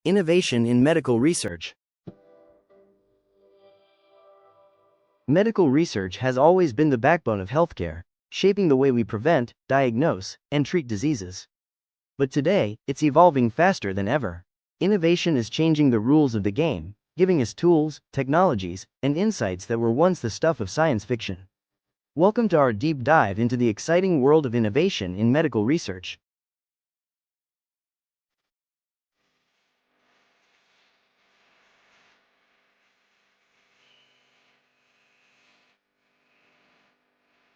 Innovation in medical research. Medical research has always been the backbone of healthcare, shaping the way we prevent, diagnose, and treat diseases. But today, it's evolving faster than ever. Innovation is changing the rules of the game, giving us tools, technologies, and insights that were once the stuff of science fiction. Welcome to our deep dive into the exciting world of innovation in medical research.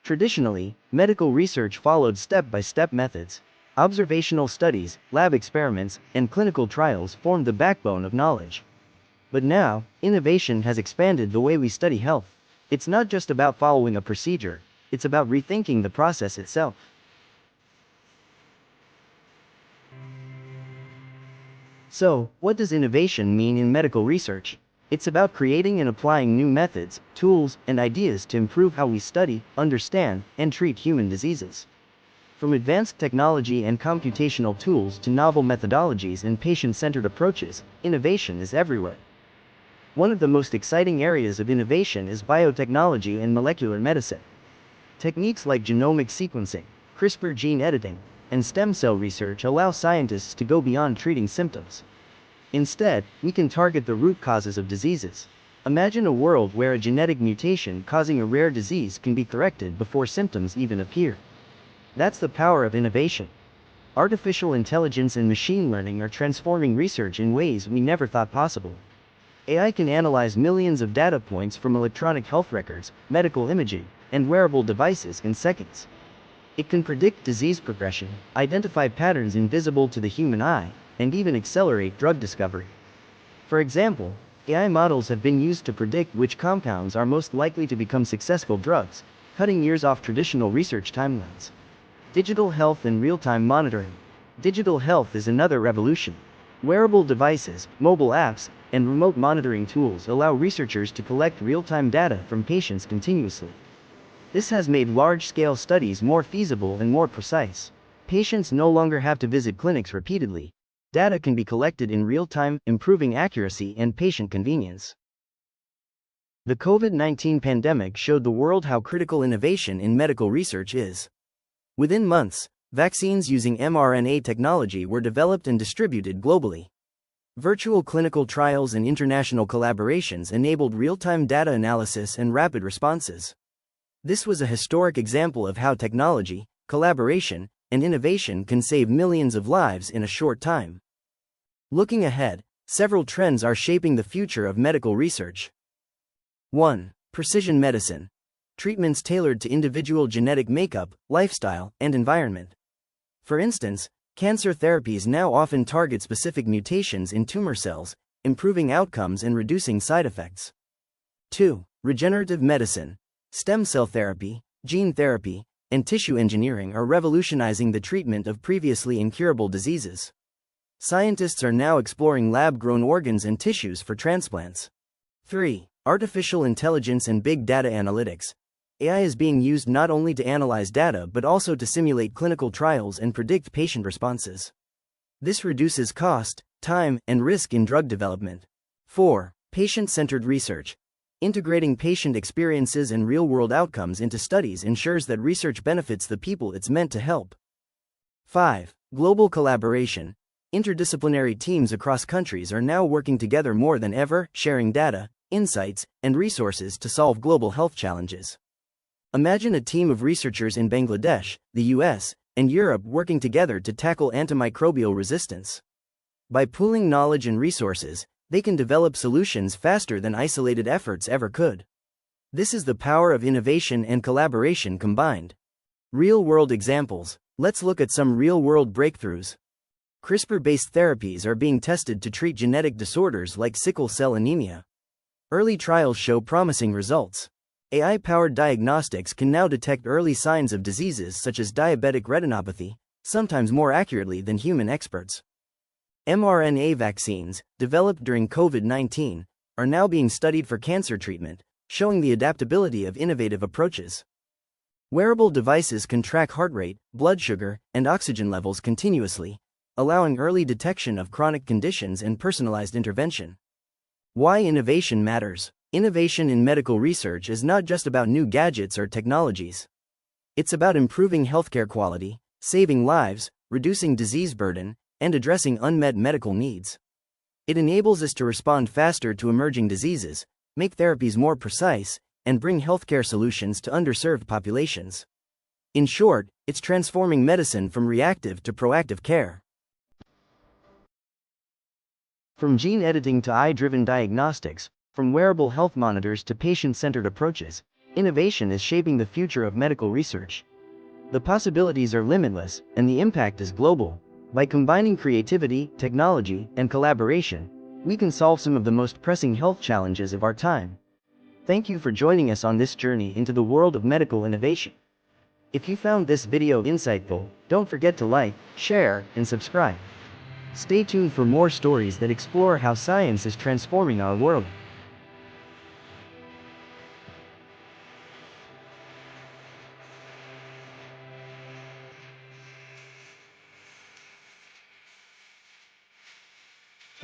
Traditionally, medical research followed step-by-step methods. Observational studies, lab experiments, and clinical trials formed the backbone of knowledge. But now, innovation has expanded the way we study health. It's not just about following a procedure, it's about rethinking the process itself. So, what does innovation mean in medical research? It's about creating and applying new methods, tools, and ideas to improve how we study, understand, and treat human diseases. From advanced technology and computational tools to novel methodologies and patient-centered approaches, innovation is everywhere. One of the most exciting areas of innovation is biotechnology and molecular medicine. Techniques like genomic sequencing, CRISPR gene editing, and stem cell research allow scientists to go beyond treating symptoms. Instead, we can target the root causes of diseases. Imagine a world where a genetic mutation causing a rare disease can be corrected before symptoms even appear. That's the power of innovation. Artificial intelligence and machine learning are transforming research in ways we never thought possible. AI can analyze millions of data points from electronic health records, medical imaging, and wearable devices in seconds. It can predict disease progression, identify patterns invisible to the human eye, and even accelerate drug discovery. For example, AI models have been used to predict which compounds are most likely to become successful drugs, cutting years off traditional research timelines. Digital health and real-time monitoring. Digital health is another revolution. Wearable devices, mobile apps, and remote monitoring tools allow researchers to collect real-time data from patients continuously. This has made large-scale studies more feasible and more precise. Patients no longer have to visit clinics repeatedly. Data can be collected in real time, improving accuracy and patient convenience. The COVID-19 pandemic showed the world how critical innovation in medical research is. Within months, vaccines using mRNA technology were developed and distributed globally. Virtual clinical trials and international collaborations enabled real-time data analysis and rapid responses. This was a historic example of how technology, collaboration, and innovation can save millions of lives in a short time. Looking ahead, several trends are shaping the future of medical research. 1. Precision medicine. Treatments tailored to individual genetic makeup, lifestyle, and environment. For instance, cancer therapies now often target specific mutations in tumor cells, improving outcomes and reducing side effects. 2. Regenerative medicine. Stem cell therapy, gene therapy, and tissue engineering are revolutionizing the treatment of previously incurable diseases. Scientists are now exploring lab-grown organs and tissues for transplants. 3. Artificial intelligence and big data analytics. AI is being used not only to analyze data but also to simulate clinical trials and predict patient responses. This reduces cost, time, and risk in drug development. 4. Patient-centered research. Integrating patient experiences and real-world outcomes into studies ensures that research benefits the people it's meant to help. 5. Global collaboration. Interdisciplinary teams across countries are now working together more than ever, sharing data, insights, and resources to solve global health challenges. Imagine a team of researchers in Bangladesh, the US, and Europe working together to tackle antimicrobial resistance. By pooling knowledge and resources, they can develop solutions faster than isolated efforts ever could. This is the power of innovation and collaboration combined. Real-world examples. Let's look at some real-world breakthroughs. CRISPR-based therapies are being tested to treat genetic disorders like sickle cell anemia. Early trials show promising results. AI-powered diagnostics can now detect early signs of diseases such as diabetic retinopathy, sometimes more accurately than human experts. mRNA vaccines, developed during COVID-19, are now being studied for cancer treatment, showing the adaptability of innovative approaches. Wearable devices can track heart rate, blood sugar, and oxygen levels continuously, allowing early detection of chronic conditions and personalized intervention. Why innovation matters. Innovation in medical research is not just about new gadgets or technologies. It's about improving healthcare quality, saving lives, reducing disease burden, and addressing unmet medical needs. It enables us to respond faster to emerging diseases, make therapies more precise, and bring healthcare solutions to underserved populations. In short, it's transforming medicine from reactive to proactive care. From gene editing to AI-driven diagnostics, from wearable health monitors to patient-centered approaches, innovation is shaping the future of medical research. The possibilities are limitless, and the impact is global. By combining creativity, technology, and collaboration, we can solve some of the most pressing health challenges of our time. Thank you for joining us on this journey into the world of medical innovation. If you found this video insightful, don't forget to like, share, and subscribe. Stay tuned for more stories that explore how science is transforming our world.